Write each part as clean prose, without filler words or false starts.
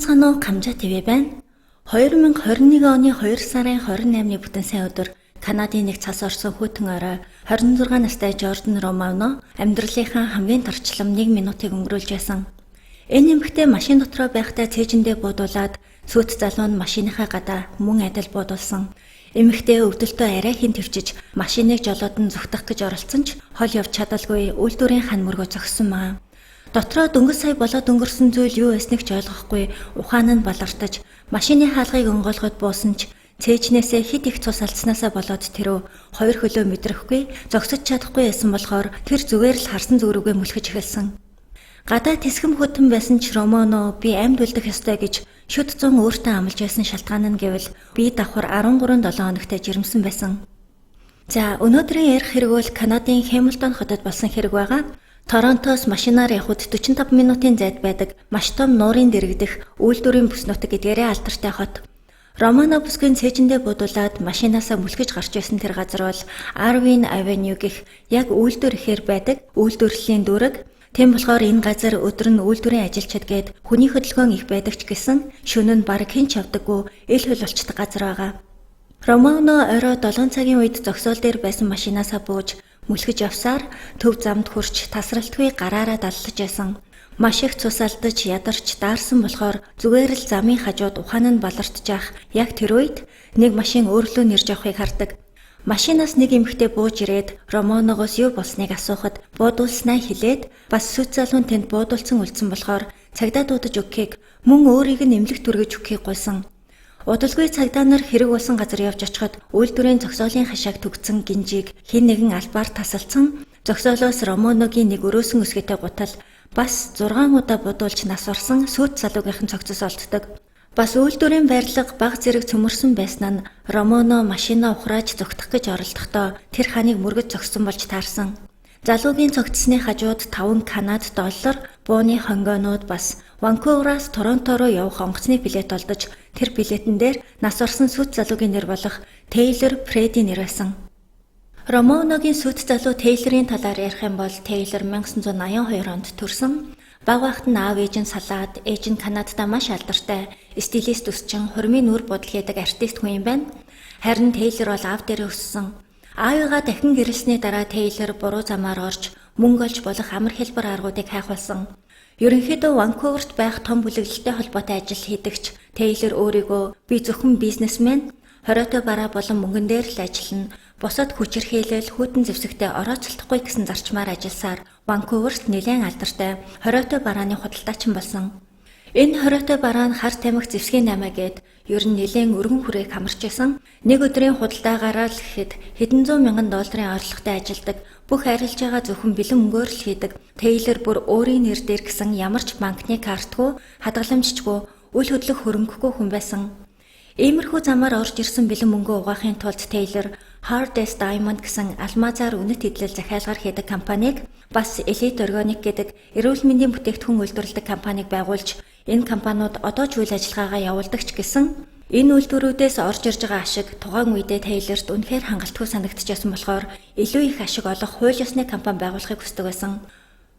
сонцгоно Камжа ТV байна. 2021 оны 2 сарын 28-ны бүтэн сайн өдөр Канадын нэг цас орсон хүйтэн орой 26 настай Жордан Романо амьдралынхаа хамгийн тарчлам 1 минутыг өнгөрүүлж байсан. Энэ эмэгтэй машин дотроо байхдаа цээжиндээ буудуулаад сүйт залуу нь машиныхаа гадаа мөн адил буудуулсан. Эмэгтэй өвдөлтөө арай хин твчиж машиныг жолоод нь зүгтах гэж оролцсон ч хол явж чадалгүй үйлдвэрийн хан мөргөө зогссон маа. Дотроо дөнгөж сая болоод өнгөрсөн зүйл юу байсныг ч ойлгохгүй ухаан нь балартаж машины хаалгыг онгойлгоод буусан ч цээжнээсээ хит их цус алдснаасаа болоод тэрөө хоёр хөлөө мэдрэхгүй зогсож чадахгүй байсан болохоор тэр зүгээр л харсан зүрүүгээ мүлхэж эхэлсэн. Гадаа тэсгэм хөтөн байсан ч Романо би амьд үлдэх ёстой гэж шүд зун өөртөө амлаж байсан шалтгаан нь гэвэл би давхар 13-7 хоногтой жирэмсэн байсан. За өнөөдрийн ярих хэрэг бол Канадын Хэмилтон хотод болсон хэрэг байгаа. Торонтоос машинаар явхад 45 минутын зайд байдаг маш том нуурын дэрэгдэх үйлдвэрийн бүс нутаг гэдгээрээ алдартай хот. Романо бүсгийн цээжиндээ буудуулаад машинаасаа мүлхэж гарч байсан тэр газар бол Arvin Avenue гэх яг үйлдвэр ихээр байдаг үйлдвэрлэлийн дүрэг. Тэм болохоор энэ газар өдөр нь үйлдвэрийн ажилчид гээд хүний хөдөлгөөн их байдаг ч гэсэн шөнө нь бараг хэн ч явдаггүй ил хөл болчтой газар байгаа. Романо орой 7 цагийн үед зогсоол дээр байсан машинаасаа бууж мүлхэж явсаар төв замд хурч тасралтгүй гараараа даллаж байсан. Маш их цус алдаж ядарч даарсан болохоор зүгээр л замын хажууд ухаан нь балартжаах яг тэр үед нэг машин өөрлөө нэрж явахыг хардаг. Машинаас нэг эмэгтэй бууж ирээд Романогоос юу болсныг асуухад буудуулснаа хэлээд бас сүт залуу нь тэнд буудуулсан үлдсэн болохоор цагдаа дуудаж өгөхийг мөн өөрийг нь эмнэлэг түргэж өгөхийг гуйсан. Удалгүй цагдаа нар хэрэг болсон газар явж очиход үйлдвэрийн зогсоолын хашааг түгцэн гинжийг хэн нэгэн албаар тасалсан. Зогсоолоос Романогийн нэг өрөөсөн өсгөтэй гутал бас 6 удаа будуулж нас орсон сүйт залуугийнхан цогцос олддог. Бас үйлдвэрийн барилга баг зэрэг цөмөрсөн байснаа нь Романо машинаа ухрааж зогтох гэж оролдохдоо тэр ханыг мөргөж зогссон болж таарсан. Залуугийн цогцсны хажууд 5 Канад доллар бууны хонгойнууд бас Ванкувераас Торонто руу явах онгоцны билет олдож тэр билетэн дээр нас орсон сүйт залуугийн нэр болох Тейлор Фреди нэр байсан. Романогийн сүйт залуу Тейлорын талаар ярих юм бол Тейлор 1982 онд төрсөн. Баг багт нь аав ээж нь салаад, ээж нь Канадад маш алдартай стилист өсчин хурмын нүр бодол хийдэг артист хүн юм байна. Харин Тейлор бол аав дээр өссөн. Аавыгаа дахин гэрэлсний дараа Тейлор буруу замаар орж мөнгө олж болох амар хэлбэр аргуудыг хайх болсон. Ерөнхийдөө Ванкуверт байх том бүлэглэлтэй холбоотой ажил хийдэгч Тейлор өөрийгөө би зөвхөн бизнесмен, хориотой бараа болон мөнгөн дээр л ажиллана. Босод хүчирхийлэл хүйтэн зэвсэгтээ орооцолдохгүй гэсэн зарчмаар ажилласаар Ванкуверт нэлээд алдартай хориотой барааны худалдаачин болсон. Энэ хориотой бараа нь хар тамхи зэвсгийн 8 гээд ер нь нэлээд өргөн хүрээг хамарч исэн. Нэг өдрийн худалдаагаараа л гэхэд хэдэн зуун мянган долларын орлоготой ажилдаг бүх арилж байгаа зөвхөн бэлэн мөнгөөр л хийдэг. Тейлор бүр өөрийн нэр дээр гэсэн ямар ч банкны картгүй, хадгаламжчгүй, үл хөдлөх хөрөнгөгүй хүн байсан. Иймэрхүү замаар орж ирсэн бэлэн мөнгөө угаахын тулд Тейлор Hardest Diamond гэсэн алмазаар үнэт идэл захиалгаар хийдэг компанийг бас Elite Organic гэдэг эрүүл мэндийн бүтээгдэхүүн үйлдвэрлэдэг компанийг байгуулж энэ компаниуд одоо ч үйл ажиллагаагаа явуулдаг ч гэсэн энэ үйлдвэрүүдээс орж ирж байгаа ашиг тухайн үедээ Тейлорт үнэхээр хангалтгүй санагдчихсан болохоор илүү их ашиг олох хууль ёсны компани байгуулахыг хүсдэг байсан.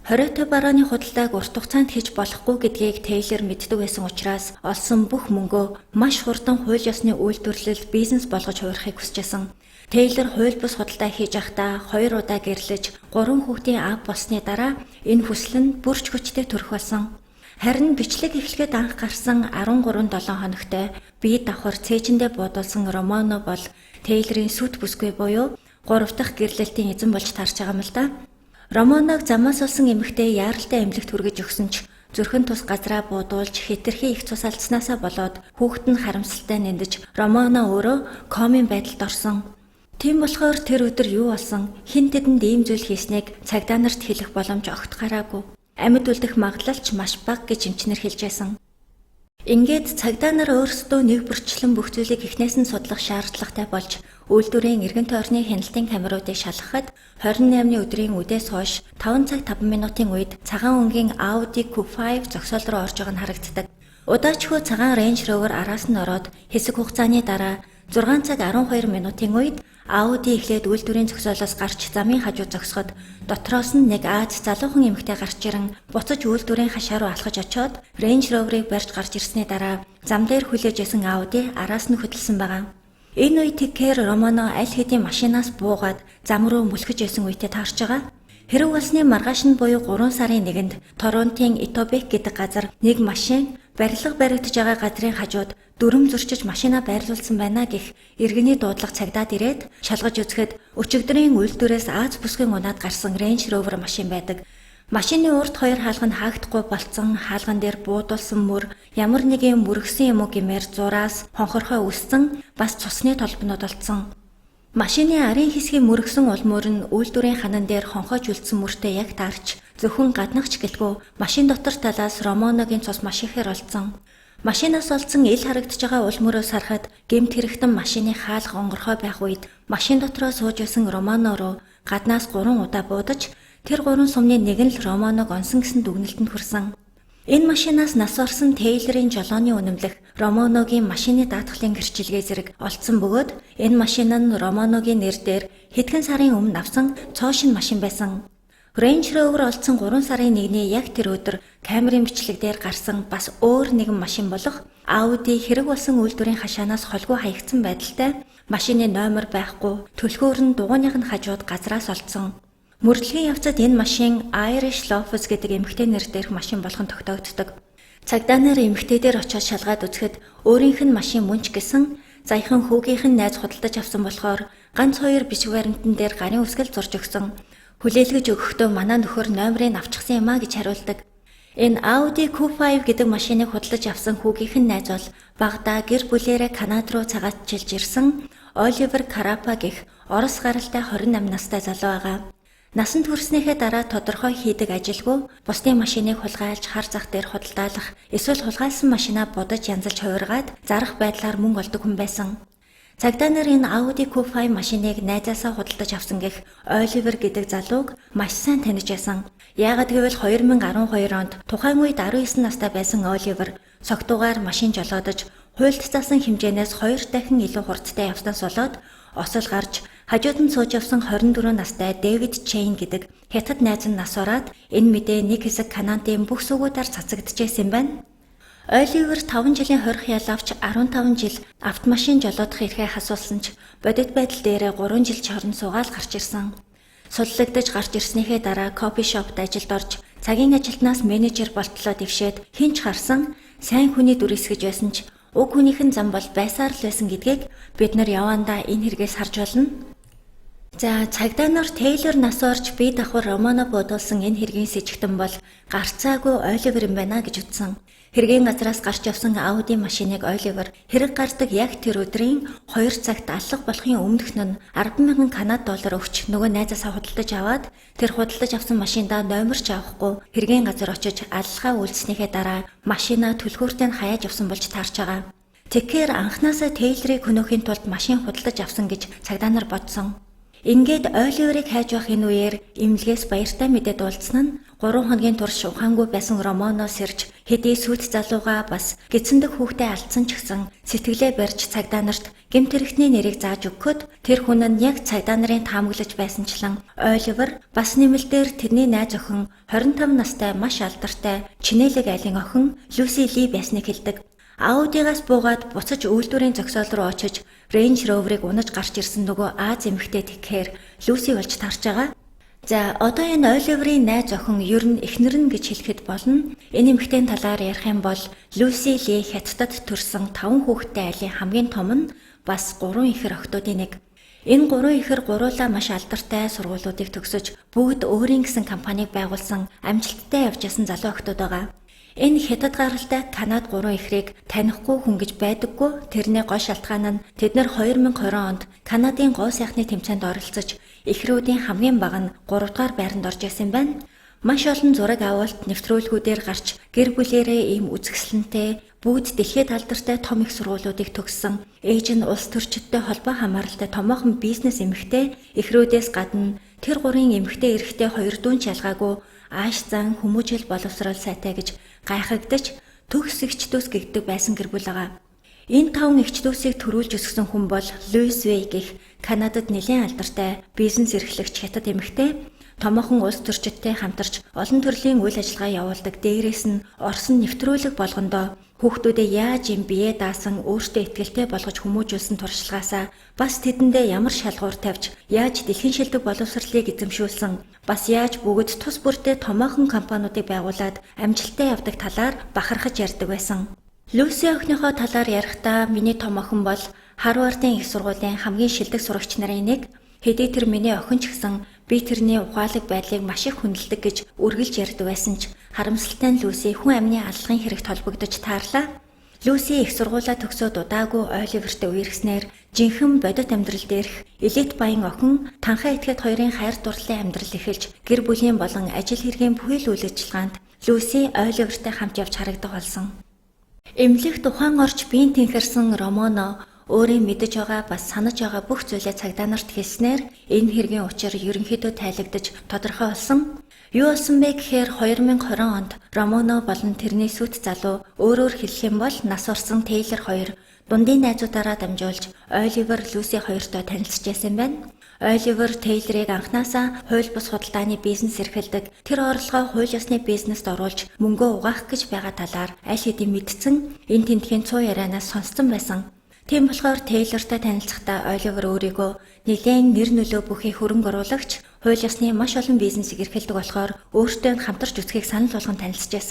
Хориотой барааны худалдааг урт хугацаанд хийж болохгүй гэдгийг Тейлор мэддэг байсан учраас олсон бүх мөнгөө маш хурдан хууль ёсны үйлдвэрлэл бизнес болгож хуурахыг хүсчихсэн. Тейлор хууль бус худалдаа хийж байхдаа 2 удаа гэрлэж 3 хүүхдийн аав болсны дараа энэ хүсэл нь бүрч хүчтэй төрөх болсон. Харин бичлэг эхлэхэд анх гарсан 13-7 хоногтой бие давхар цээжиндээ буудуулсан Романо бол Тейлорын сүт бүсгүй буюу 3 дахь гэрлэлтийн эзэн болж таарч байгаа юм л да. Романог замаас олсон эмэгтэй яаралтай эмнэлэгт хүргэж өгсөн ч зүрхэн тус газраа буудуулж хэтэрхий их цус алдснаасаа болоод хүүхэд нь харамсалтай нэндэж Романо өөрөө комын байдалд орсон. Тийм болохоор тэр өдөр юу болсон хэн тэдэнд ийм зүйл хийснийг цагдаа нарт хэлэх боломж огт гараагүй. Амьд үлдэх магадлал ч маш бага гэж эмчнэр хэлж байсан. Ингээд цагдаа нар өөрсдөө нэг бүрчлэн бүх зүйлийг эхнээс нь судлах шаардлагатай болж үйлдвэрийн эргэн тойрны хяналтын камеруудыг шалгахад 28-ны өдрийн үдээс хойш 5 цаг 5 минутын үед цагаан өнгийн Audi Q5 зогсоол руу орж байгаа нь харагддаг. Удаачгүй цагаан Range Rover араас нь ороод хэсэг хугацааны дараа 6 цаг 12 минутын үед Ауди эхлээд үйлдвэрийн зогсоолоос гарч замын хажуу зогсоход дотроос нь нэг Аз залуухан эмэгтэй гарч ирэн буцаж үйлдвэрийн хашаа руу алхаж очоод Range Rover-ыг барьж гарч ирсний дараа зам дээр хүлээж исэн Ауди араас нь хөдөлсөн байгаа. Энэ үед Тикер Романо аль хэдийн машинаас буугаад зам руу мүлхэж исэн үедээ таарч байгаа. Хэрэв болсны маргааш нь буюу 3 сарын 1-нд Торонтын Итобек гэдэг газар нэг машин барилга баригдаж байгаа газрын хажууд дүрм зурчиж машина байрлуулсан байна гэх иргэний дуудлага цагдаад ирээд шалгаж үзэхэд өчигдрийн үйлдвэрээс Аз бүсгийн унаад гарсан Range Rover машин байдаг. Машины урд хоёр хаалга нь хаагдахгүй болцсон, хаалган дээр буудуулсан мөр, ямар нэгэн мөргсөн юм уу гэмээр зураас хонхорхой үссэн, бас цусны толбнууд олдсон. Машины арын хэсгийн мөргсөн улмөр нь үйлдвэрийн ханан дээр хонхойж үлдсэн мөртөө яг таарч, зөвхөн гаднахч гэлгүй машин дотор талаас Романогийн цус маш ихээр олдсон. Машинаас олдсон ил харагдаж байгаа улмөрөөс харахад гэмт хэрэгтэн машины хаалга онгорхой байх үед машин дотроо сууж байсан Романо руу гаднаас 3 удаа буудаж тэр 3 сумны нэг нь л Романог онсон гэсэн дүгнэлтэнд хүрсэн. Энэ машинаас нас орсон Тейлорын жолооны үнэмлэх Романогийн машины даатгалын гэрчилгээ зэрэг олдсон бөгөөд энэ машин нь Романогийн нэр дээр хэдхэн сарын өмнө авсан цоошин машин байсан. Range Rover олдсон 3 сарын 1-ний яг тэр өдөр камерын бичлэг дээр гарсан бас өөр нэгэн машин болох Audi хэрэг болсон үйлдвэрийн хашаанаас холгүй хаягдсан байдалтай машины номер байхгүй төлхөөр нь дугуйных нь хажууд газраас олдсон. Мөрдлөгийн явцад энэ машин Irish Lotus гэдэг эмэгтэй нэр дээрх машин болгон тогтоогддог. Цагдаа нар эмэгтэй дээр очиод шалгаад үзэхэд өөрийнх нь машин мөнч гэсэн заяхан хүүгийнх нь найз худалдаж авсан болохоор ганц 2 бичиг баримтан дээр гарын үсгэл зурж өгсөн. Хүлээлгэж өгөхдөө манай нөхөр номерыг авчихсан юм а гэж хариулдаг. Энэ Audi Q5 гэдэг машиныг худалдаж авсан хүүгийнх нь найз бол багада гэр бүлээрээ Канада руу цагаатчилж ирсэн Оливер Карапа гэх Орос гаралтай 28 настай залуу байгаа. Насанд хүрснийхээ дараа тодорхой хийдэг ажилгүй бусдын машиныг хулгайлж хар зах дээр худалдаалах эсвэл хулгайлсан машинаа будаж янзалж хувиргаад зарах байдлаар мөнгө олдог хүн байсан. Цагдаа нар энэ Audi Q5 машиныг найзаасаа худалдаж авсан гэх Оливер гэдэг залууг маш сайн таних байсан. Яагаад гэвэл 2012 онд тухайн үед 19 настай байсан Оливер согтуугаар машин жолоодож хуульд заасан хэмжээнээс 2 дахин илүү хурдтай явснаас болоод осол гарч хажууд нь сууж явсан 24 настай Дэвид Чейн гэдэг хятад найз нь нас ороод энэ мэдээ нэг хэсэг Канадын бүх сүгүүдээр цацагдчихсэн юм байна. Оливер 5 жилийн хорих ял авч 15 жил автомашин жолоодох эрхээ хасуулсан ч бодит байдал дээрээ 3 жил чорн суугаал гарч ирсэн. Суллагдаж гарч ирснийхээ дараа кофе шопт ажилд орж цагийн ажилтнаас менежер болтлоо дэвшээд хинч харсан сайн хүний дүр эсгэж байсан ч уг хүнийхэн зам бол байсаар л байсан гэдгийг бид нар явандаа энэ хэрэгээс харж байна. За цагдаа нар Тейлор нас орж бие давхар Романо бодулсан энэ хэргийн сэжигтэн бол гарцаагүй Оливер юм байна гэж үтсэн. Хэргийн газраас гарч явсан Audi машиныг Оливер хэрэг гардаг яг тэр өдрийн 2 цагт аллах болохын өмнөх нь 10,000 Канад доллар өгч нөгөө найзаасаа худалдаж аваад тэр худалдаж авсан машиндаа номерч авахгүй хэргийн газар очиж аллахаа үйлснийхээ дараа машинаа төлхөөртөө хаяаж авсан болж таарч байгаа. Тикер анхнаасаа Тейлорыг хөнөөхийн тулд машин худалдаж авсан гэж цагдаа нар бодсон. Ингээд Оливерыг хайж байх энэ үеэр имлгээс баяртай мэдээд уулзсан нь 3 хоногийн турш ухаангүй байсан Романо сэрж хэдий сүт залууга бас гидсэндэх хүүхдээ алдсан ч гэсэн сэтгэлээ барьж цагдаа нарт гэмт хэрэгтний нэрийг зааж өгөхөд тэр хүн нь яг цагдаа нарын таамаглаж байсанчлан Оливер бас нэмэлтээр тэрний найз охин 25 настай маш алдартай Чинэлэг айлын охин Люси Ли байсныг хэлдэг. Аудигаас буугаад буцаж үйлдвэрийн зогсоол руу очиж Range Rover-ыг унаж гарч ирсэн нөгөө Аз эмэгтэй тэгэхээр Люси болж тарж байгаа. За одоо энэ Оливерийн найз охин ер нь эхнэр нь гэж хэлэхэд болно. Энэ эмэгтэйн талаар ярих юм бол Люси Ли хятадд төрсэн 5 хүүхэдтэй айлын хамгийн том нь бас 3 ихэр охтуудын нэг. Энэ 3 ихэр гуруулаа маш алдартай сургуулиудыг төгсөж бүгд өөрийн гэсэн компанийг байгуулсан амжилттай явж ясан залуу охтууд байгаа. Энэ хятад гаралтай Канад 3 ихрийг танихгүй хүн гэж байдаггүй. Тэрний гол шалтгаан нь тэд нэр 2020 онд Канадын гоо сайхны тэмцээнд оролцож ихрүүдийн хамгийн бага нь 3 дугаар байранд орж исэн байна. Маш олон зураг авалт нэвтрүүлгүүдээр гарч гэр бүлэрээ ийм үзэсгэлэнтэй бүгд дэлхийд алдартай том их сургуулиудыг төгссөн. Ээж нь улс төрчидтэй холбоо хамааралтай томоохон бизнес эмэгтэй ихрүүдээс гадна тэр 3 эмэгтэй эрэгтэй 2 дүүн шалгаагүй ааш зан хүмүүжил боловсрол сайтай гэж гайхагдаж төгс эгчдүүс гэгдэг байсан гэр бүл байгаа. Энэ 5 эгчдүүсийг төрүүлж өсгсөн хүн бол Луис Вэй гэх Канадад нэлээд алдартай бизнес эрхлэгч хятад эмэгтэй томоохон улс төрчидтэй хамтарч олон төрлийн үйл ажиллагаа явуулдаг. Дээрээс нь Орос нэвтрүүлэг болгондоо хүүхдүүдээ яаж юм бие даасан өөртөө итгэлтэй болгож хүмүүжүүлсэн туршлагаасаа бас тэдэндээ ямар шалгуур тавьж яаж дэлхийн шилдэг боловсролыг эзэмшүүлсэн бас яаж бүгд тус бүртээ томоохон компаниудыг байгуулад амжилттай явдаг талаар бахархаж ярьдаг байсан. Люси охиныхоо талаар ярихдаа миний том охин бол Харвардын их сургуулийн хамгийн шилдэг сурагч нарын нэг. Хэдий тэр миний охин ч гэсэн би тэрний ухаалаг байдлыг маш их хүндэлдэг гэж үргэлж ярьдаг байсан ч харамсалтай нь Люси хүн амны аллагын хэрэгт холбогдож таарлаа. Люси их сургуулаа төгсөөд удаагүй Оливертэй үерхснээр жинхэнэ бодит амьдрал дээрх элит баян охин танхаа этгээд хоёрын хайр дурлалын амьдрал эхэлж гэр бүлийн болон ажил хэргийн бүхий л үйл ажиллагаанд Люси Оливертэй хамт явж харагдах болсон. Эмнэлэх тухайн орч биеийн тэнхэрсэн Романо өөрийн мэдэж байгаа бас санаж байгаа бүх зүйлээ цагдаа нарт хэлснээр энэ хэргийн учир ерөнхийдөө тайлагдаж тодорхой болсон. Юу болсон бэ гэхээр 2020 онд Романо болон тэрний сүт залуу өөрөөр хэлэх юм бол нас орсон Тейлор хоёр дундын найзуудаараа дамжуулж Оливер Люси хоёртой танилцчихсан байна. Оливер Тейлорыг анхнаасаа хууль бус худалдааны бизнес эрхэлдэг. Тэр орлогоо хууль ёсны бизнест оруулж мөнгөө угаах гэж байгаа талаар аль хэдийн мэдсэн. Энэ тентхийн цуу ярианаас сонссон байсан. Тийм болохоор Тейлортой танилцахдаа Оливер өөрийгөө нэгэн нэр нөлөө бүхий хөрөнгө оруулагч, хууль ёсны маш олон бизнесийг эрхэлдэг болохоор өөртөө хамтарч үзэхийг санал болгон танилцжээ.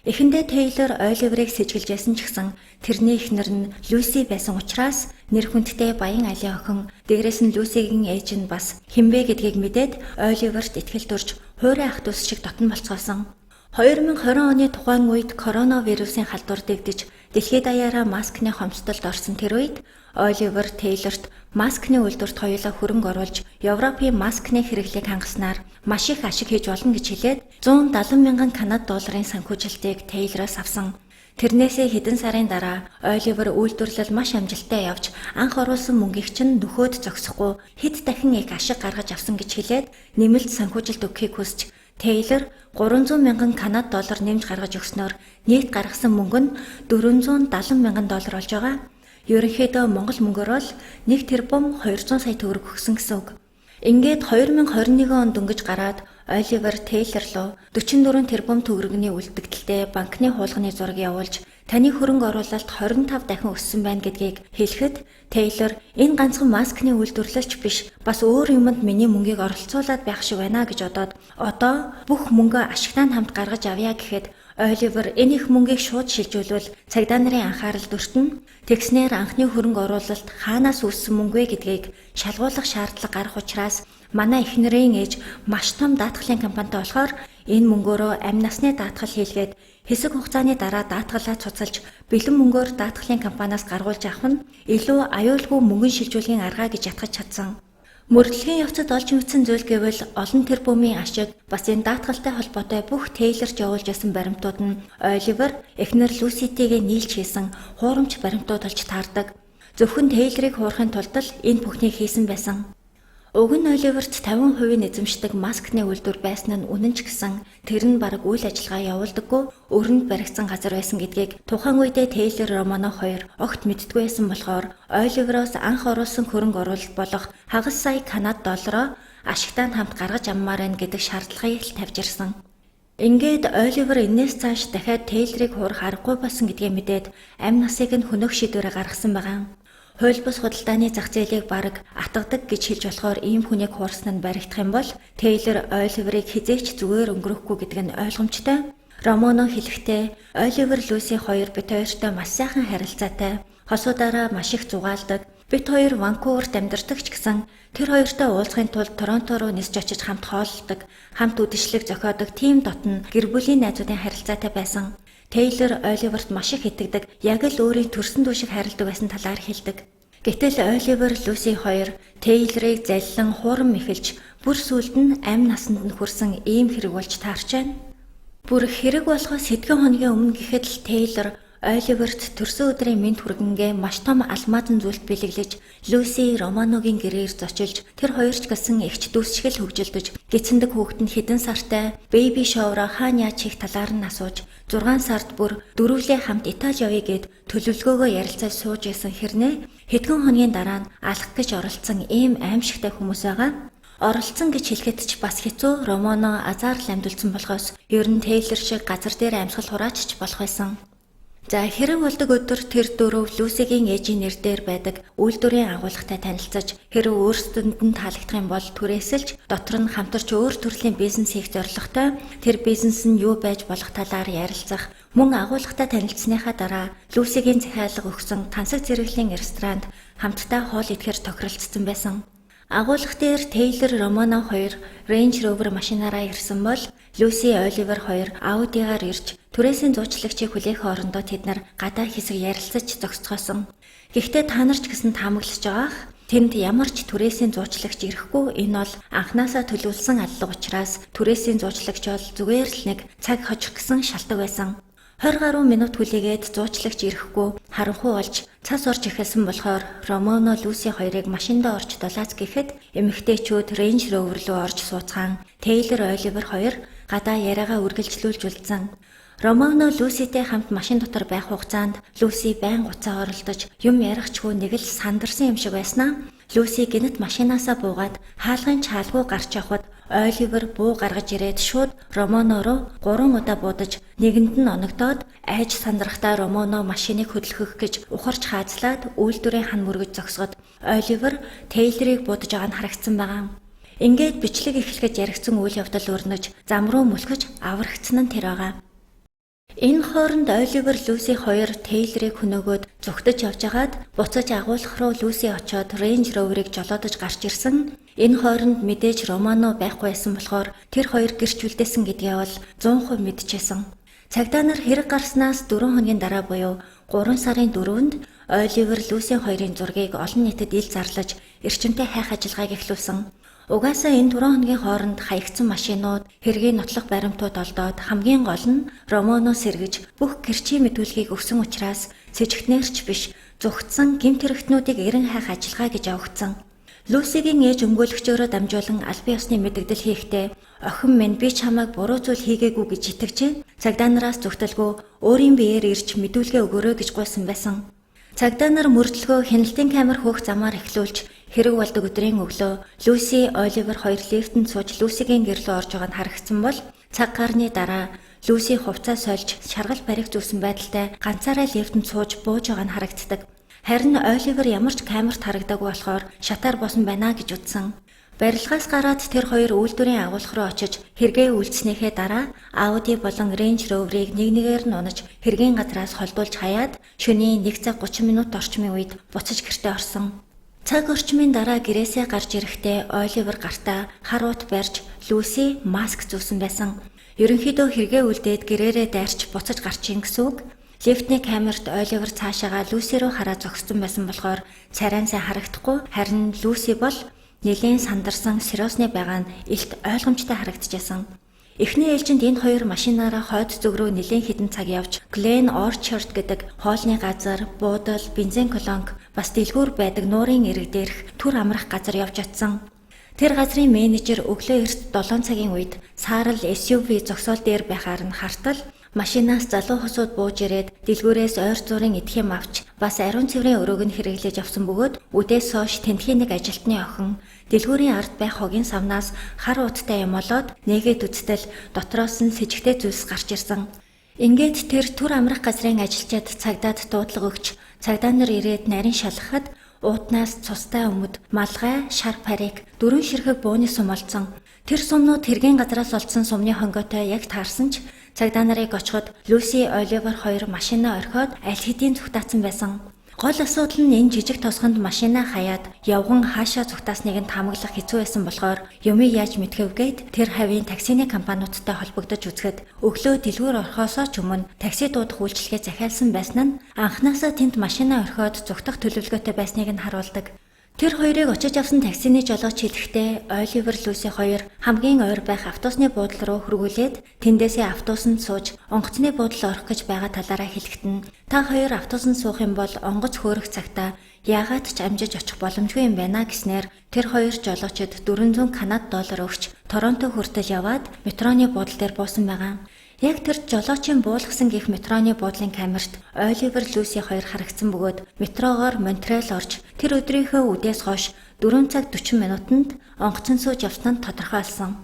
Эхэндээ Тейлор Оливерыг сэжгэлжсэн ч гэсэн тэрний эхнэр нь Люси байсан учраас нэр хүндтэй баян алийн охин, дээрээс нь Люсигийн ээж нь бас хинбэ гэдгийг мэдээд Оливерт итгэл төрж хуурай ах дүүс шиг дотн болцоосон. 2020 оны тухайн үед коронавирусын халдвар дэгдэж дэлхийд даяараа маскны хомсдолд орсон тэр үед Оливер Тейлорт маскны үйлдвэрт хоёулаа хөрөнгө оруулж Европын маскны хэрэглээг хангаснаар маш их ашиг хийж болно гэж хэлээд 170 мянган канад долларын санхүүжилтийг Тейлороос авсан. Тэрнээсээ хэдэн сарын дараа Оливер үйлдвэрлэл маш амжилттай явж анх оруулсан мөнгийг чинь нөхөөд зогсохгүй хэд дахин их ашиг гаргаж авсан гэж хэлээд нэмэлт санхүүжилт өгөхийг хүсч Тейлор 300 мянган канад доллар нэмж гаргаж өгснөөр нийт гаргасан мөнгө нь 470 мянган доллар болж байгаа. Ерөнхийдөө Монгол мөнгөөр бол 1 тэрбум 200 сая төгрөг өгсөн гэсэн үг. Ингээд 2021 онд дөнгөж гараад Оливер Тейлор руу 44 тэрбум төгрөгийн үлдэгдэлтэй банкны хуулганы зураг явуулж таны хөрөнгө оруулалт 25 дахин өссөн байна гэдгийг хэлэхэд Тейлор энэ ганцхан маскны үйлдвэрлэлч биш бас өөр юмд миний мөнгийг оролцуулаад байх шиг байна гэж одоо бүх мөнгөө ашигтайнд хамт гаргаж авъя гэхэд Оливер энэ их мөнгийг шууд шилжүүлвэл цагдаа нарын анхаарал дүртэн тэгснээр анхны хөрөнгө оруулалт хаанаас үүссэн мөнгө вэ гэдгийг шалгуулах шаардлага гарах учраас манай эхнэрийн ээж маш том даатгалын компанитай болохоор энэ мөнгөөрөө амь насны даатгал хийлгээд хэсэг хугацааны дараа даатгалаа цуцалж бэлэн мөнгөөр даатгалын компаниас гаргуулж авах нь илүү аюулгүй мөнгөн шилжүүлгийн арга гэж ятгах чадсан. Мөрдлөгийн явцад олж мэдсэн зүйл гэвэл олон тэрбумын ашиг бас энэ даатгалтай холбоотой бүх Тейлорч явуулж байсан баримтууд нь Оливер эхнэр Люситэйгээ нийлж хийсэн хуурамч баримтууд болж таардаг. Зөвхөн Тейлорыг хуурахын тулд л энэ бүхнийг хийсэн байсан. Уг нь Оливерт 50% эзэмшдэг маскны үйлдвэр байсан нь үнэн ч гэсэн тэр нь бараг үйл ажиллагаа явуулдаггүй өрөнд баригдсан газар байсан гэдгийг тухайн үедээ Тейлор Романо хоёр огт мэддэггүй байсан болохоор Оливероос анх оруулсан хөрөнгө оруулалт болох хагас сая канад доллароо ашигтайнд хамт гаргаж аммаар байна гэдэг шаардлагыг л тавьж ирсэн. Ингээд Оливер энэс цааш дахиад Тейлорыг хуурах аргагүй болсон гэдгээ мэдээд амь насыг нь хөнөөх шийдвэрээ гаргасан байгаа. Хууль бус худалдааны зах зээлийг бараг атгадаг гэж хэлж болохоор ийм хүнийг хуурсан нь баригдах юм бол Тейлор Оливерыг хизээч зүгээр өнгөрөхгүй гэдэг нь ойлгомжтой. Романо хэлэхдээ Оливер Люси хоёр бит хоёртой маш сайхан харилцаатай. Хосуудаараа маш их зугаалдаг. Бит хоёр Ванкуверт амьдардаг ч гэсэн тэр хоёртой уулзахын тулд Торонто руу нисж очиж хамт хооллдог, хамт үдэшлэг зохиодог тийм дотн гэр бүлийн найзуудын харилцаатай байсан. Тейлор Оливерт маш их итгэдэг, яг л өөрийн төрсөн дүү шиг хайрладаг байсан талаар хэлдэг. Гэтэл Оливер Люси хоёр Тейлорыг заллан хуурам эхэлж, бүр сүүлд нь амь насанд нь хүрсэн ийм хэрэг болж таарч байна. Бүр хэрэг болохоос хэдхэн хоногийн өмнө гэхэд л Тейлор Оливерт төрсөн өдрийн мэд хүргэнгээ маш том алмазан зүйлт бэлэглэж, Люси Романогийн гэрээр зочилж, тэр хоёрч гэсэн эгч дүүсчгэл хөгжилдөж, гисэндэг хүүхэд нь хэдэн сартай бэби шоуро хаана яач хийх талаар нь асууж, 6 сард бүр дөрвөлээ хамт Итали явъя гэд төлөвлөгөөгөө ярилцаж сууж исэн хэрнээ хэдхэн хоногийн дараа нь алах гэж оролцсон ийм аимшигтай хүмүүс байгаа. Оролцсон гэж хэлэхэд ч бас хэцүү Романо азар л амьдулсан болохоос ер нь Тейлор шиг газар дээр амьсгал хураачч болох байсан. За хэрэг болдог өдөр тэр дөрөв Люсигийн ээжийн нэр дээр байдаг үйлдвэрийн агуулгатай танилцаж хэрэг өөрсдөнд нь таалагдах юм бол түрээсэлж дотор нь хамтарч өөр төрлийн бизнес хийх зорилготой тэр бизнес нь юу байж болох талаар ярилцах мөн агуулгатай танилцсныхаа дараа Люсигийн захиалга өгсөн тансаг зэрэглэлийн ресторанд хамтдаа хоол идэхээр тохиролцсон байсан. Агуулга дээр Тейлор Романо хоёр Range Rover машинаараа ирсэн бол Люси Оливер хоёр Аудигаар ирж түрээсийн зуучлагчийг хүлээх орондоо тэд нар гадаа хэсэг ярилцаж зогсцоосон. Гэхдээ та нарч гэсэн таамаглаж байгаах тэнд ямар ч түрээсийн зуучлагч ирэхгүй энэ бол анхнаасаа төлөвлөсөн аллага учраас түрээсийн зуучлагч бол зүгээр л нэг цаг хожих гэсэн шалтгаан байсан. 20 гаруй минут хүлээгээд зуучлагч ирэхгүй харанхуй болж цас орж эхэлсэн болохоор Романо Люси хоёрыг машиндаа орж дулаац гэхэд эмэгтэйчүүд Range Rover руу орж сууцгаан Тейлор Оливер хоёр гадаа яриагаа үргэлжлүүлж үлдсэн. Романо Люситэй хамт машин дотор байх хугацаанд Люси байн уцаа оролдож юм ярихчгүй нэг л сандарсан юм шиг байснаа Люси гинэт машинаасаа буугаад хаалгын чаалгүй гарч явхад Оливер буу гаргаж ирээд шууд Романо руу 3 удаа буудаж нэгэнд нь оногдоод айж сандрахтаа Романо машиныг хөдлөх гэж ухарч хаацлаад үйлдвэрийн хан мөргөж зогсоход Оливер Тейлорыг буудаж байгааг нь харагдсан байгаа. Ингээд бичлэг эхлэхэд яригдсан үйл явдал өрнөж зам руу мөлхөж аврагдсан нь тэр байгаа. Энэ хооронд Оливер Люси хоёр Тейлорыг хөнөөгөөд зүгтэж явжгаад буцаж агуулах руу Люси очоод Range Rover-ыг жолоодож гарч ирсэн. Энэ хооронд мэдээж Романо байхгүй байсан болохоор тэр хоёр гэрч үлдээсэн гэдгээ бол 100% мэдчихсэн. Цагдаа нар хэрэг гарснаас 4 хоногийн дараа буюу 3 сарын 4-нд Оливер Люси хоёрын зургийг олон нийтэд ил зарлаж эрчимтэй хайх ажиллагааг эхлүүлсэн. Угаасаа энэ 4 хоногийн хооронд хаягдсан машинууд, хэргийн нотлох баримтууд олдоод хамгийн гол нь Романо сэргэж бүх гэрчийн мэдүүлгийг өгсөн учраас сэжигтнэрч биш зүгтсэн гэмт хэрэгтнүүдийг эрен хайх ажиллагаа гэж явагдсан. Люсигийн ээж өмгөөлөгчөөрөө дамжуулан албан ёсны мэдэгдэл хийхдээ охин минь би чамайг буруу зүйл хийгээгүй гэж итгэж цагдаа нараас зүгтэлгүй өөрийн биеэр ирж мэдүүлгээ өгөөрэй гэж гуйсан байсан. Цагдаа нар мөрдлөгөө хяналтын камер хөөх замаар эхлүүлж хэрэг болдог өдрийн өглөө Люси Оливер хоёр лифтэнд сууж Люсигийн гэр рүү орж байгааг нь харагдсан бол цаг гарны дараа Люси хувцас сольж шаргал барих зүүсэн байдалтай ганцаараа лифтэнд сууж бууж байгаа нь харагддаг. Харин Оливер ямар ч камерт харагдаагүй болохоор шатаар босон байна гэж үзсэн. Барилгаас гараад тэр хоёр үйлдвэрийн агуулга руу очиж хэрэгээ үйлдснийхээ дараа Audi болон Range Rover-ыг нэг-нэгээр нь унаж хэргийн газраас холдуулж хаяад шөнийн 1 цаг 30 минут орчмын үед буцаж гэртээ орсон. Цаг орчмын дараа гэрээсээ гарч ирэхдээ Оливер гартаа хар ут барьж Люси маск зүүсэн байсан. Ерөнхийдөө хэрэгээ үлдээд гэрээрээ дайрч буцаж гарчин гэсэн үг. Лифтний камерт Оливер цаашаага Люси руу хараад зогссон байсан болохоор царайн сайн харагдахгүй харин Люси бол нэлээд сандарсан сериосны байгаа нь илт ойлгомжтой харагдчихсан. Эхний ээлжинд энэ хоёр машинаараа хойд зүг рүү нэлээд хэдэн цаг явж Glen Orchard гэдэг хоолны газар, буудал, бензин колонк бас дэлгүүр байдаг нуурын ирэг дээрх түр амрах газар явж атсан. Тэр газрын менежер өглөө эрт 7 цагийн үед саарал SUV зогсоол дээр байхаар нь хартал машинаас залуу хосууд бууж ирээд дэлгүүрээс ойр зургийн эдхэм авч бас ариун цэврийн өрөөг нь хэрэглэж авсан бөгөөд үдээс хойш тентхийн нэг ажилтны охин дэлгүүрийн ард байх хогийн савнаас хар ууттай юм олоод нээгээд үзтэл дотроос нь сэжигтэй зүйлс гарч ирсэн. Ингээд тэр түр амрах газрын ажилчид цагдаад дуудлага өгч цагдаа нар ирээд нарийн шалгахад уутнаас цустай өмд, малгай, шар парик, 4 ширхэг бууны сум олцсон. Тэр сумнууд хэргийн газраас олдсон сумны хонгойтой яг таарсан ч цагдаа нарыг очиход Люси Оливер хоёр машинаа орхиод аль хэдийн зүгтаацсан байсан. Гол асуудал нь энэ жижиг тосгонд машинаа хаяад явган хаашаа зүгтаасныг нь таамаглах хэцүү байсан болохоор юмыг яаж мэдхэвгээд тэр хавийн таксины компаниудтай холбогдож үзэхэд өглөө дэлгүүр орхосоо ч өмнө такси дуудах үйлчилгээ захиалсан байсан нь анхнаасаа тэнд машинаа орхиод зүгтах төлөвлөгөөтэй байсныг нь харуулдаг. Тэр хоёрыг очиж авсан таксины жолооч хэлэхдээ Оливер Люси хоёр хамгийн ойр байх автобусны буудлын руу хөргүүлээд тэндээсээ автобусанд сууж онгоцны буудлын орох гэж байгаа талаараа хэлэхэд нь та хоёр автобусанд суух юм бол онгоц хөөрөх цагтаа яагаад ч амжиж очих боломжгүй юм байна гэснээр тэр хоёр жолоочид 400 Канад доллар өгч Торонто хүртэл яваад метроны буудлын дээр буусан байгаа. Яг тэр жолоочийн буулгасан гих метроны буудлын камерт Оливер Люси хоёр харагдсан бөгөөд метрогоор Монреал орж тэр өдрийнхөө үдээс хойш 4 цаг 40 минутанд онгоцон сууж явсан нь тодорхойлсон.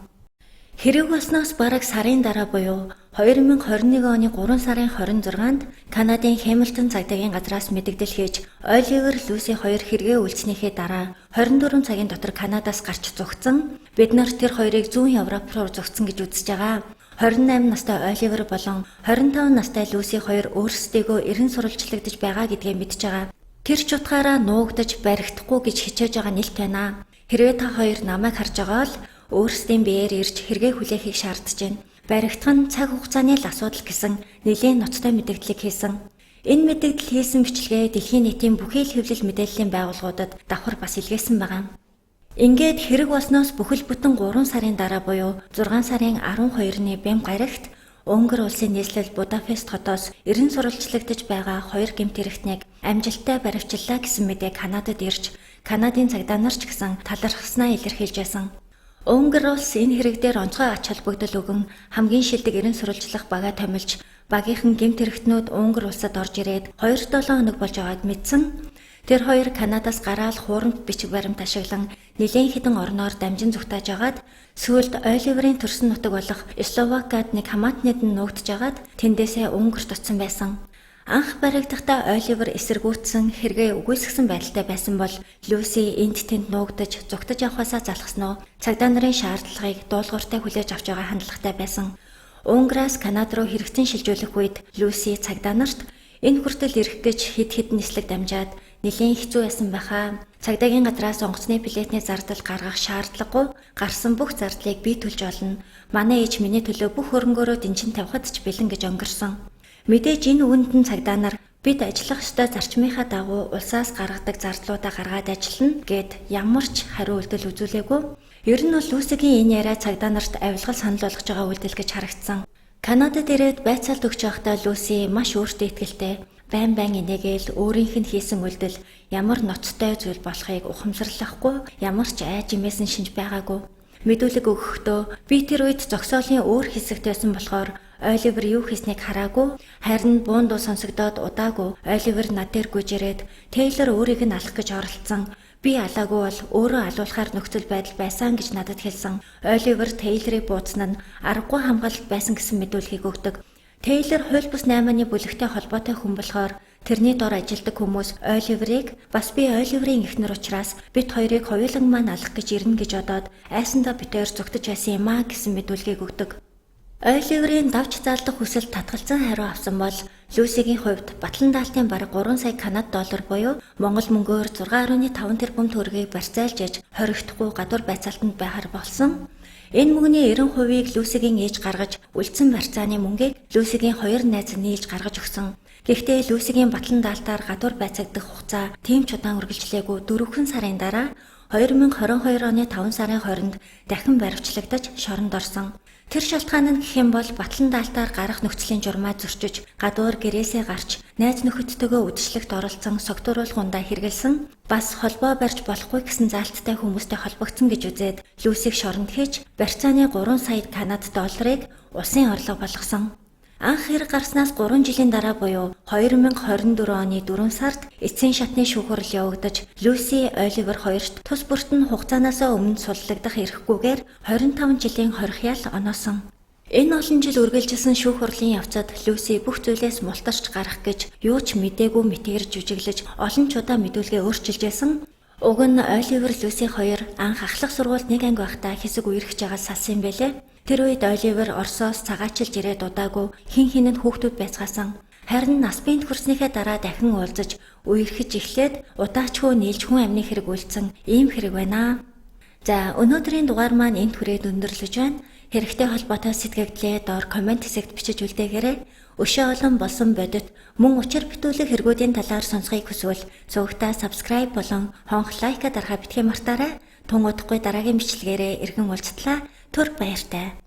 Хэрэг болсноос бараг сарын дараа буюу 2021 оны 3 сарын 26-нд Канадын Хэмилтон цагдаагийн газраас мэдэгдэл хийж Оливер Люси хоёр хэрэгээ үйлцснийхээ дараа 24 цагийн дотор Канадаас гарч зугтсан. Бид нар тэр хоёрыг зүүн Европ руу зугтсан гэж үзэж байгаа. 28 настай Оливер болон 25 настай Люси хоёр өөрсдийгөө эрен сурвалжлагдаж байгаа гэдгээ мэдж байгаа. Тэр ч утгаараа нуугдаж баригдахгүй гэж хичээж байгаа нэлт байна. Хэрвээ та хоёр намайг харж байгаа л өөрсдийн биеэр ирж хэрэгээ хүлээхийг шаардж байна. Баригдах нь цаг хугацааны л асуудал гэсэн нэлийн ноцтой мэдээллийг хийсэн. Энэ мэдээлэл хийсэн бичлэгээ дэлхийн нийтийн бүхий л хэвлэл мэдээллийн байгууллагуудад давхар бас илгээсэн байгаа. Ингээд хэрэг болсноос бүхэл бүтэн 3 сарын дараа буюу 6 сарын 12-ны бям гарагт Унгар улсын нийслэл Будапешт хотоос эрен сурвалжлагдаж байгаа 2 гэмт хэрэгтнийг амжилттай баривчлаа гэсэн мэдээ Канадад ирж Канадын цагдаа нар ч гэсэн талархснаа илэрхийлж байсан. Унгар улс энэ хэрэг дээр онцгой ач холбогдол өгөн хамгийн шилдэг эрен сурвалжлах багаа томилж багийнхан гэмт хэрэгтнүүд Унгар улсад орж ирээд 2-7 хоног болж байгааг мэдсэн. Тэр хоёр Канадаас гараал хуурамч бичиг баримт ашиглан нэлээд хэдэн орноор дамжин зүгтааж агаад сүүлд Оливерийн төрсөн нутаг болох Словакиад нэг хамаатнууд нь нуугдж агаад тэндээсээ Унгарт очсон байсан. Анх баригдахдаа Оливер эсэргүүцсэн хэрэгээ үгүйсгэсэн байдалтай байсан бол Люси энд тэнд нуугдаж зүгтаж авахаасаа залхсан уу цагдаа нарын шаардлагыг дуулууртай хүлээж авч байгаа хандлагатай байсан. Унграас Канад руу хэрэгцэн шилжүүлэх үед Люси цагдаа нарт энэ хүртэл ирэх гэж хэд нислэг дамжаад нэлийн хэцүү байсан байхаа. Цагдаагийн газраас онгоцны билетний зардал гаргах шаардлагагүй гарсан бүх зардлыг би төлж олно. Манай ээж миний төлөө бүх хөрөнгөөрөө дэнчин тавихад ч бэлэн гэж өнгөрсөн. Мэдээж энэ үгэнд нь цагдаа нар бид ажиллах ёстой зарчмынхаа дагуу улсаас гаргадаг зардлуудаа гаргаад ажиллана гэд ямар ч хариу үйлдэл үзүүлээгүй. Ер нь бол Люсигийн энэ яриа цагдаа нарт авилгал санал болгож байгаа үйлдэл гэж харагдсан. Канадад ирээд байцаалт өгч байхдаа Люси маш өөртөө итгэлтэй. Байн инээгээл өөрийнх нь хийсэн үйлдэл ямар ноцтой зүйл болохыг ухамсарлахгүй, ямар ч айж имээсэн шинж байгаагүй. Мэдүүлэг өгөхдөө би тэр үед зогсоолын өөр хэсэгт байсан болохоор Оливер юу хийснийг хараагүй, харин буундуу сонсогдоод удаагүй Оливер над дээр гүйж ирээд Тейлор өөрийг нь алах гэж оролцсон. Би алаагүй бол өөрөө алуулахаар нөхцөл байдал байсан гэж надад хэлсэн. Оливер Тейлорыг буудсан нь аргагүй хамгаалалт байсан гэсэн мэдүүлгийг өгдөг. Тейлор хууль бус 8-ны бүлэгтэй холбоотой хүн болохоор тэрний дор ажилладаг хүмүүс Оливерыг бас би Оливерийн эхнэр учраас бид хоёрыг хоёуланг маань алах гэж ирнэ гэж одоод айсандаа битээр зүгтэж байсан юм а гэсэн мэдүүлгийг өгдөг. Оливерийн давч заалдах хүсэлд татгалзан хариу авсан бол Люсигийн хувьд батлан даалтын бараг 3 сая Канад доллар буюу Монгол мөнгөөр 6.5 тэрбум төгрөгийг барьцаалж аж хориглохгүй гадуур байцаалтанд байхаар болсон. Энэ мөнгөний 90%-ийг Люсигийн ээж гаргаж, үлдсэн барьцааны мөнгийг Люсигийн 2 найз нийлж гаргаж өгсөн. Гэхдээ Люсигийн батлан даалтаар гадуур байцаагдах хугацаа тийм ч удаан үргэлжлээгүй 4 сарын дараа 2022 оны 5 сарын 20-нд дахин баривчлагдаж шоронд орсон. Тэр шалтгаан нь гэх юм бол батлан даалтаар гарах нөхцөлийн журмаа зөрчиж, гадуур гэрээсээ гарч, найз нөхөдтэйгөө үдшилтэд оролцсон согтууруулгундаа хэрэгэлсэн, бас холбоо барьж болохгүй гэсэн заалттай хүмүүстэй холбогдсон гэж үзээд Люсиг шоронд хийж, барьцааны 3 сая Канад долларыг улсын орлого болгосон. Анх хэрэг гарснаас 3 жилийн дараа буюу 2024 оны 4 сард эцсийн шатны шүүхэрл явагдаж Люси Оливер хоёрт тус бүрт нь хугацаанаас өмнө суллагдах эрхгүйгээр 25 жилийн хорхиал оноосон. Энэ олон жил үргэлжилсэн шүүхэрлийн явцад Люси бүх зүйлээс мултарч гарах гэж юу ч мэдээгүй мэтгэрж жүжиглэж олон ч удаа мэдүүлгээ өөрчилжсэн. Уг нь Оливер Люси хоёр анх ахлах сургуульд нэг анги байхдаа хэсэг үерхэж байгаа салсан байлээ. Тэр үед Оливер Оросоос цагаачилж ирээд удаагүй хин нь хүүхдүүд байцгаасан. Харин нас биед хүрснийхээ дараа дахин уулзаж үерхэж эхлээд удаачгүй нийлж хүн амны хэрэг үйлцэн ийм хэрэг байна. За өнөөдрийн дугаар маань энд хүрээд өндөрлөж байна. Хэрэгтэй холбоотой сэтгэгдлээ доор комент хэсэгт бичиж үлдээгээрэй. Өшөө олон болсон бодит мөн учир битүүлэх хэрэгүүдийн талаар сонсохыг хүсвэл цөөхтөө subscribe болон хонх лайка дарахаа битгий мартаарай. Тун удахгүй дараагийн бичлэгээрээ иргэн уулзтлаа. Түр баяртай.